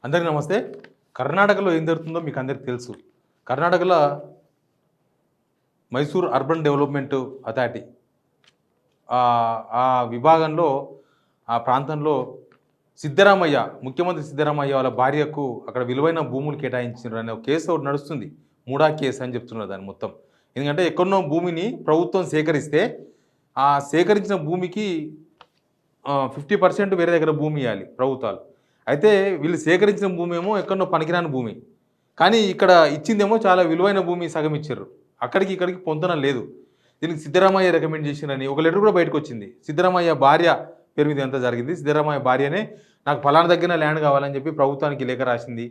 అందరికీ నమస్తే. కర్ణాటకలో ఏం జరుగుతుందో మీకు అందరికీ తెలుసు. కర్ణాటకలో మైసూర్ అర్బన్ డెవలప్మెంట్ అథారిటీ ఆ విభాగంలో ఆ ప్రాంతంలో సిద్ధరామయ్య, ముఖ్యమంత్రి సిద్ధరామయ్య వాళ్ళ భార్యకు అక్కడ విలువైన భూములు కేటాయించారు అనే ఒక కేసు ఒకటి నడుస్తుంది. మూడా కేసు అని చెప్తున్నారు దాన్ని మొత్తం. ఎందుకంటే ఎక్కడో భూమిని ప్రభుత్వం సేకరిస్తే ఆ సేకరించిన భూమికి 50% వేరే దగ్గర భూమి ఇవ్వాలి ప్రభుత్వాలు. అయితే వీళ్ళు సేకరించిన భూమి ఏమో ఎక్కడో పనికిరాని భూమి, కానీ ఇక్కడ ఇచ్చిందేమో చాలా విలువైన భూమి సగం ఇచ్చారు. అక్కడికి ఇక్కడికి పొంతన లేదు. దీనికి సిద్ధరామయ్య రికమెండ్ చేసిరని ఒక లెటర్ కూడా బయటకు వచ్చింది. సిద్ధరామయ్య భార్య పేరు మీద ఎంత జరిగింది. సిద్ధరామయ్య భార్యనే నాకు ఫలానా దగ్గర ల్యాండ్ కావాలని చెప్పి ప్రభుత్వానికి లేఖ రాసింది.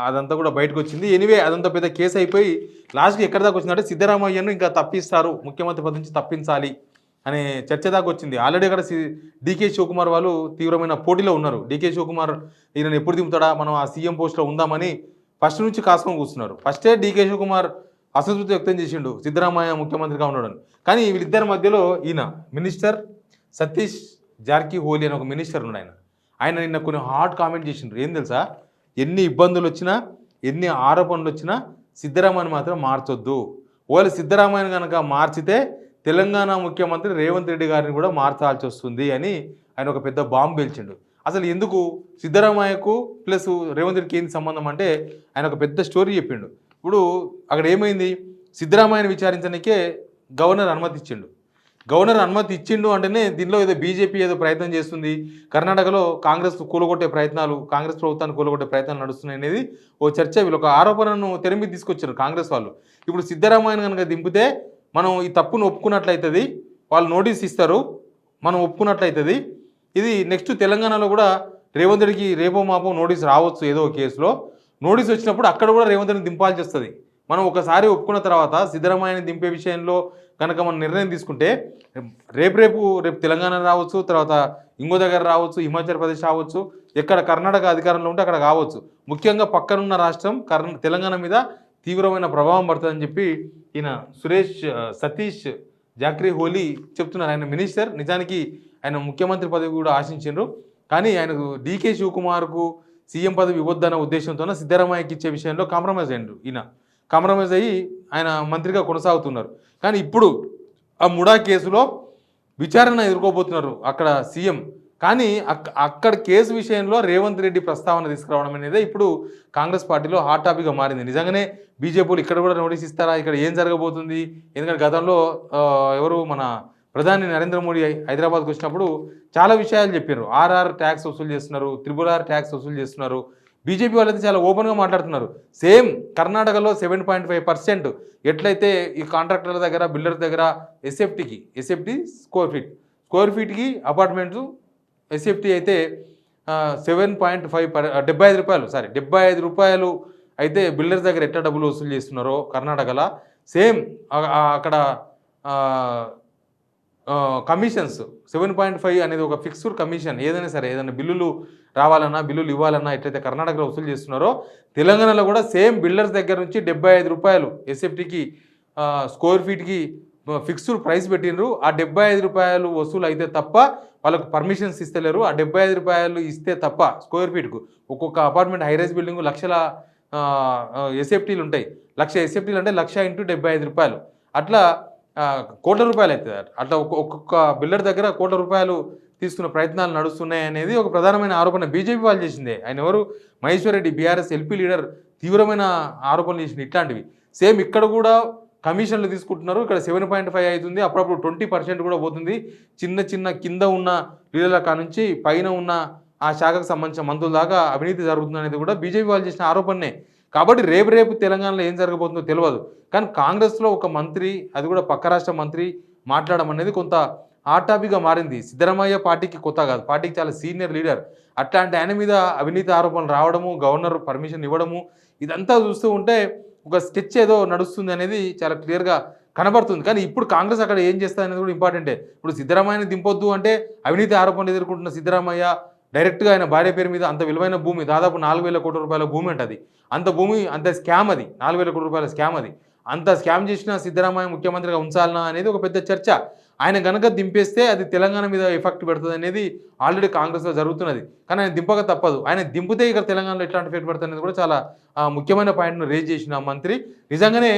అదంతా కూడా బయటకు వచ్చింది. ఎనివే అదంతా పెద్ద కేసు అయిపోయి లాస్ట్కి ఎక్కడి దాకా వచ్చిందంటే సిద్ధరామయ్యను ఇంకా తప్పిస్తారు, ముఖ్యమంత్రి పదవి నుంచి తప్పించాలి అనే చర్చ దాకా వచ్చింది. ఆల్రెడీ అక్కడ డీకే శివకుమార్ వాళ్ళు తీవ్రమైన పోటీలో ఉన్నారు. డీకే శివకుమార్ ఈయనను ఎప్పుడు దింపుతాడా, మనం ఆ సీఎం పోస్ట్లో ఉందామని ఫస్ట్ నుంచి కాసుకొని కూర్చున్నారు. ఫస్టే డీకే శివకుమార్ అసంతృప్తి వ్యక్తం చేసిండు సిద్ధరామయ్య ముఖ్యమంత్రిగా ఉన్నాడని. కానీ వీళ్ళిద్దరి మధ్యలో ఈయన మినిస్టర్ సతీష్ జార్కిహోలీ అని ఒక మినిస్టర్ ఉన్నాడు. ఆయన నిన్న కొన్ని హాట్ కామెంట్ చేసిండ్రు. ఏం తెలుసా, ఎన్ని ఇబ్బందులు వచ్చినా ఎన్ని ఆరోపణలు వచ్చినా సిద్ధరామయ్యను మాత్రం మార్చొద్దు. ఒకవేళ సిద్ధరామయ్యను కనుక మార్చితే తెలంగాణ ముఖ్యమంత్రి రేవంత్ రెడ్డి గారిని కూడా మార్చాల్సి వస్తుంది అని ఆయన ఒక పెద్ద బాంబు పేల్చిండు. అసలు ఎందుకు సిద్ధరామయ్యకు ప్లస్ రేవంత్ రెడ్డికి ఏంది సంబంధం అంటే ఆయన ఒక పెద్ద స్టోరీ చెప్పిండు. ఇప్పుడు అక్కడ ఏమైంది, సిద్ధరామయ్యను విచారించడానికే గవర్నర్ అనుమతి ఇచ్చిండు. గవర్నర్ అనుమతి ఇచ్చిండు అంటేనే దీనిలో ఏదో బీజేపీ ఏదో ప్రయత్నం చేస్తుంది, కర్ణాటకలో కాంగ్రెస్ కూలగొట్టే ప్రయత్నాలు, కాంగ్రెస్ ప్రభుత్వాన్ని కూలగొట్టే ప్రయత్నాలు నడుస్తున్నాయి అనేది ఓ చర్చ. వీళ్ళు ఒక ఆరోపణను తెర మీద తీసుకొచ్చారు కాంగ్రెస్ వాళ్ళు. ఇప్పుడు సిద్ధరామయ్యను కనుక దింపితే మనం ఈ తప్పును ఒప్పుకున్నట్లయితుంది, వాళ్ళు నోటీస్ ఇస్తారు, మనం ఒప్పుకున్నట్లయితుంది. ఇది నెక్స్ట్ తెలంగాణలో కూడా రేవంత్ రెడ్డికి రేపో మాపో నోటీస్ రావచ్చు. ఏదో కేసులో నోటీస్ వచ్చినప్పుడు అక్కడ కూడా రేవంత్ రెడ్డిని దింపాల్సి వస్తుంది. మనం ఒకసారి ఒప్పుకున్న తర్వాత సిద్ధరామయ్యని దింపే విషయంలో కనుక మనం నిర్ణయం తీసుకుంటే రేపు తెలంగాణ రావచ్చు, తర్వాత ఇంకో దగ్గర రావచ్చు, హిమాచల్ ప్రదేశ్ రావచ్చు, ఎక్కడ కర్ణాటక అధికారంలో ఉంటే అక్కడ కావచ్చు. ముఖ్యంగా పక్కనున్న రాష్ట్రం తెలంగాణ మీద తీవ్రమైన ప్రభావం పడుతుందని చెప్పి ఈయన సతీష్ జార్కిహోలీ చెప్తున్నారు. ఆయన మినిస్టర్, నిజానికి ఆయన ముఖ్యమంత్రి పదవి కూడా ఆశించారు. కానీ ఆయనకు డీకే శివకుమార్కు సీఎం పదవి ఇవ్వద్దన్న ఉద్దేశంతోనే సిద్ధరామయ్యకి ఇచ్చే విషయంలో కాంప్రమైజ్ అయ్యారు. ఈయన కాంప్రమైజ్ అయ్యి ఆయన మంత్రిగా కొనసాగుతున్నారు. కానీ ఇప్పుడు ఆ ముడా కేసులో విచారణ ఎదుర్కోబోతున్నారు అక్కడ సీఎం. కానీ అక్కడ కేసు విషయంలో రేవంత్ రెడ్డి ప్రస్తావన తీసుకురావడం అనేది ఇప్పుడు కాంగ్రెస్ పార్టీలో హాట్ టాపిక్గా మారింది. నిజంగానే బీజేపీలు ఇక్కడ కూడా నోటీస్ ఇస్తారా, ఇక్కడ ఏం జరగబోతుంది? ఎందుకంటే గతంలో ఎవరు మన ప్రధాని నరేంద్ర మోడీ హైదరాబాద్కి వచ్చినప్పుడు చాలా విషయాలు చెప్పారు. ఆర్ఆర్ ట్యాక్స్ వసూలు చేస్తున్నారు, RRR ట్యాక్స్ వసూలు చేస్తున్నారు. బీజేపీ వాళ్ళైతే చాలా ఓపెన్గా మాట్లాడుతున్నారు. సేమ్ కర్ణాటకలో 7.5% ఎట్లయితే ఈ కాంట్రాక్టర్ల దగ్గర, బిల్డర్ దగ్గర ఎస్ఎఫ్టీ స్క్వేర్ ఫీట్కి అపార్ట్మెంట్స్ ఎస్ఎఫ్టీ అయితే 75 రూపాయలు అయితే బిల్డర్స్ దగ్గర ఎట్లా డబ్బులు వసూలు చేస్తున్నారో కర్ణాటకలో సేమ్ అక్కడ కమిషన్స్ 7.5 అనేది ఒక ఫిక్స్డ్ కమిషన్. ఏదైనా సరే, ఏదైనా బిల్లులు రావాలన్నా, బిల్లులు ఇవ్వాలన్నా ఎట్లయితే కర్ణాటకలో వసూలు చేస్తున్నారో తెలంగాణలో కూడా సేమ్ బిల్డర్స్ దగ్గర నుంచి 75 రూపాయలు ఎస్ఎఫ్టీకి స్క్వేర్ ఫీట్కి ఫిక్స్డ్ ప్రైస్ పెట్టినరు. ఆ 75 రూపాయలు వసూలు అయితే తప్ప వాళ్ళకు పర్మిషన్స్ ఇస్తలేరు. ఆ 75 రూపాయలు ఇస్తే తప్ప స్క్వేర్ ఫీట్కు ఒక్కొక్క అపార్ట్మెంట్ హైరైజ్ బిల్డింగ్ లక్షల ఎస్ఎఫ్టీలు ఉంటాయి. 1,00,000 ఎస్ఎఫ్టీలు అంటే 1,00,000 × 75 రూపాయలు, అట్లా కోట్ల రూపాయలు అవుతుంది. అట్లా ఒక్కొక్క బిల్డర్ దగ్గర కోట్ల రూపాయలు తీసుకున్న ప్రయత్నాలు నడుస్తున్నాయి అనేది ఒక ప్రధానమైన ఆరోపణ బీజేపీ వాళ్ళు చేసిందే. ఆయన ఎవరు, Maheshwar Reddy, BRS LP leader, తీవ్రమైన ఆరోపణలు చేసింది ఇట్లాంటివి. సేమ్ ఇక్కడ కూడా కమిషన్లు తీసుకుంటున్నారు. ఇక్కడ 7.5 అవుతుంది, అప్పుడప్పుడు 20% కూడా పోతుంది. చిన్న కింద ఉన్న లీడర్ల కానుంచి పైన ఉన్న ఆ శాఖకు సంబంధించిన మంత్రుల దాకా అవినీతి జరుగుతుంది అనేది కూడా బీజేపీ వాళ్ళు చేసిన ఆరోపణనే. కాబట్టి రేపు తెలంగాణలో ఏం జరగబోతుందో తెలియదు. కానీ కాంగ్రెస్లో ఒక మంత్రి, అది కూడా పక్క రాష్ట్ర మంత్రి మాట్లాడడం అనేది కొంత హాట్ టాపిక్గా మారింది. సిద్ధరామయ్య పార్టీకి కొత్త కాదు, పార్టీకి చాలా సీనియర్ లీడర్. అట్లాంటి ఆయన మీద అవినీతి ఆరోపణలు రావడము, గవర్నర్ పర్మిషన్ ఇవ్వడము, ఇదంతా చూస్తూ ఉంటే ఒక స్కెచ్ ఏదో నడుస్తుంది అనేది చాలా క్లియర్గా కనబడుతుంది. కానీ ఇప్పుడు కాంగ్రెస్ అక్కడ ఏం చేస్తుంది అనేది కూడా ఇంపార్టెంటే. ఇప్పుడు సిద్ధరామయ్యని దింపొద్దు అంటే అవినీతి ఆరోపణలు ఎదుర్కొంటున్న సిద్ధరామయ్య డైరెక్ట్గా ఆయన భార్య పేరు మీద అంత విలువైన భూమి, దాదాపు 4,000 కోట్ల రూపాయల భూమి ఉంటుంది. అంత భూమి, అంత స్కామ్ అది, 4,000 కోట్ల రూపాయల స్కామ్ అది. అంత స్కామ్ చేసిన సిద్ధరామయ్య ముఖ్యమంత్రిగా ఉంచాలనా అనేది ఒక పెద్ద చర్చ. ఆయన గనక దింపేస్తే అది తెలంగాణ మీద ఎఫెక్ట్ పెడుతుంది అనేది ఆల్రెడీ కాంగ్రెస్లో జరుగుతున్నది. కానీ ఆయన దింపక తప్పదు. ఆయన దింపితే ఇక్కడ తెలంగాణలో ఎట్లాంటి ఎఫెక్ట్ పడుతుంది అనేది కూడా చాలా ముఖ్యమైన పాయింట్ను రేజ్ చేసిన మంత్రి. నిజంగానే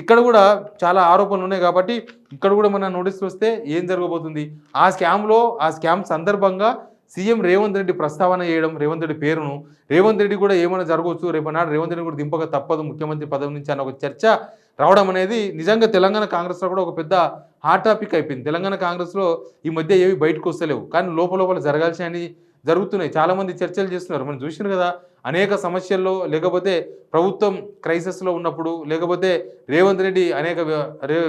ఇక్కడ కూడా చాలా ఆరోపణలు ఉన్నాయి కాబట్టి ఇక్కడ కూడా మన నోటీసులు వస్తే ఏం జరగబోతుంది, ఆ స్కామ్ సందర్భంగా సీఎం రేవంత్ రెడ్డి ప్రస్తావన చేయడం, రేవంత్ రెడ్డి పేరును, రేవంత్ రెడ్డి కూడా ఏమైనా జరగవచ్చు, రేపు నాడు రేవంత్ రెడ్డి కూడా దింపక తప్పదు ముఖ్యమంత్రి పదవి నుంచి అన్న ఒక చర్చ రావడం అనేది నిజంగా తెలంగాణ కాంగ్రెస్లో కూడా ఒక పెద్ద హాట్ టాపిక్ అయిపోయింది. తెలంగాణ కాంగ్రెస్లో ఈ మధ్య ఏవి బయటకు వస్తలేవు, కానీ లోపల జరగాల్సినవి జరుగుతున్నాయి. చాలామంది చర్చలు చేస్తున్నారు. మనం చూసినారు కదా, అనేక సమస్యల్లో లేకపోతే ప్రభుత్వం క్రైసిస్లో ఉన్నప్పుడు, లేకపోతే రేవంత్ రెడ్డి అనేక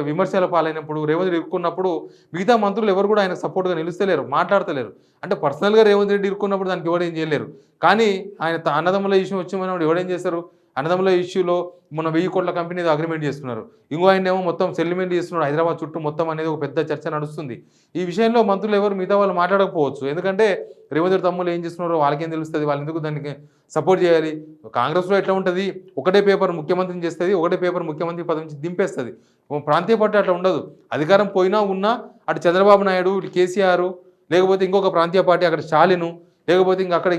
విమర్శల పాలైనప్పుడు, రేవంత్ రెడ్డి ఇరుక్కున్నప్పుడు మిగతా మంత్రులు ఎవరు కూడా ఆయన సపోర్ట్గా నిలుస్తలేరు, మాట్లాడతలేరు. అంటే పర్సనల్గా రేవంత్ రెడ్డి ఇరుక్కున్నప్పుడు దానికి ఎవడేం చేయలేరు. కానీ ఆయన అన్నదమ్ముల విషయం వచ్చినప్పుడు ఎవడేం చేస్తారు? అన్నదమ్ముల ఇష్యూలో మన 1000 కోట్ల కంపెనీతో అగ్రిమెంట్ చేస్తున్నారు. ఇంకో ఆయన ఏమో మొత్తం సెటిల్మెంట్ చేస్తున్నాడు హైదరాబాద్ చుట్టూ మొత్తం అనేది ఒక పెద్ద చర్చ నడుస్తుంది. ఈ విషయంలో మంత్రులు ఎవరు మిగతా వాళ్ళు మాట్లాడకపోవచ్చు. ఎందుకంటే రేవంత్ రెడ్డి తమ్ముళ్ళు ఏం చేస్తున్నారో వాళ్ళకేం తెలుస్తుంది, వాళ్ళు ఎందుకు దానికి సపోర్ట్ చేయాలి. కాంగ్రెస్లో ఎట్లా ఉంటుంది, ఒకటే పేపర్ ముఖ్యమంత్రిని చేస్తుంది, ఒకటే పేపర్ ముఖ్యమంత్రి పదవి నుంచి దింపేస్తుంది. ప్రాంతీయ పార్టీ అట్లా ఉండదు. అధికారం పోయినా ఉన్నా అటు చంద్రబాబు నాయుడు, ఇటు కేసీఆర్, లేకపోతే ఇంకొక ప్రాంతీయ పార్టీ అక్కడ స్టాలిన్, లేకపోతే అక్కడ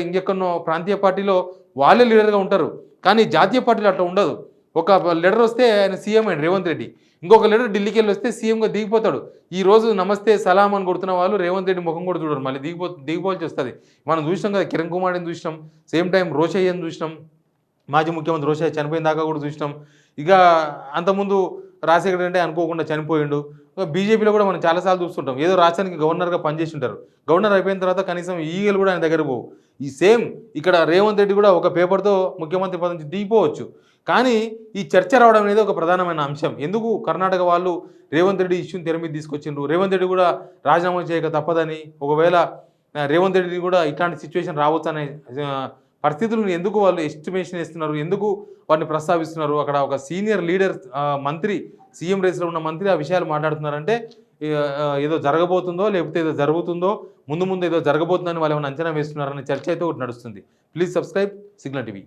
ఇంకెక్కడో ప్రాంతీయ పార్టీలో వాళ్ళే లీడర్గా ఉంటారు. కానీ జాతీయ పార్టీలో అట్లా ఉండదు. ఒక లీడర్ వస్తే ఆయన సీఎం అయిన రేవంత్ రెడ్డి, ఇంకొక లీడర్ ఢిల్లీకి వెళ్ళి వస్తే సీఎంగా దిగిపోతాడు. ఈ రోజు నమస్తే సలాం అని కొడుతున్న వాళ్ళు రేవంత్ రెడ్డి ముఖం కూడా చూడరు, మళ్ళీ దిగిపోవాల్సి వస్తుంది. మనం చూసినాం కదా, కిరణ్ కుమార్ని చూసినాం, సేమ్ టైం రోషయ్యని చూసినాం, మాజీ ముఖ్యమంత్రి రోషయ్య చనిపోయిన దాకా కూడా చూసినాం. ఇక అంతకుముందు రాజశేఖర్ అంటే అనుకోకుండా చనిపోయిండు. బీజేపీలో కూడా మనం చాలాసార్లు చూస్తుంటాం, ఏదో రాష్ట్రానికి గవర్నర్గా పనిచేసి ఉంటారు. గవర్నర్ అయిపోయిన తర్వాత కనీసం ఈగలు కూడా ఆయన దగ్గర పోవు. ఈ సేమ్ ఇక్కడ రేవంత్ రెడ్డి కూడా ఒక పేపర్తో ముఖ్యమంత్రి పదవి నుంచి దిగిపోవచ్చు. కానీ ఈ చర్చ రావడం అనేది ఒక ప్రధానమైన అంశం. ఎందుకు కర్ణాటక వాళ్ళు రేవంత్ రెడ్డి ఇష్యూని తెర మీద తీసుకొచ్చిండ్రు, రేవంత్ రెడ్డి కూడా రాజీనామా చేయక తప్పదని, ఒకవేళ రేవంత్ రెడ్డి కూడా ఇట్లాంటి సిచ్యువేషన్ రావచ్చు అనే పరిస్థితులను ఎందుకు వాళ్ళు ఎస్టిమేషన్ ఇస్తున్నారు, ఎందుకు వాటిని ప్రస్తావిస్తున్నారు. అక్కడ ఒక సీనియర్ లీడర్ మంత్రి, సీఎం రేస్లో ఉన్న మంత్రి ఆ విషయాలు మాట్లాడుతున్నారంటే ఏదో జరగబోతుందో లేకపోతే ఏదో జరుగుతుందో, ముందు ఏదో జరగబోతుందని వాళ్ళు ఏమైనా అంచనా వేస్తున్నారనే చర్చ అయితే ఒకటి నడుస్తుంది. Please subscribe signal TV.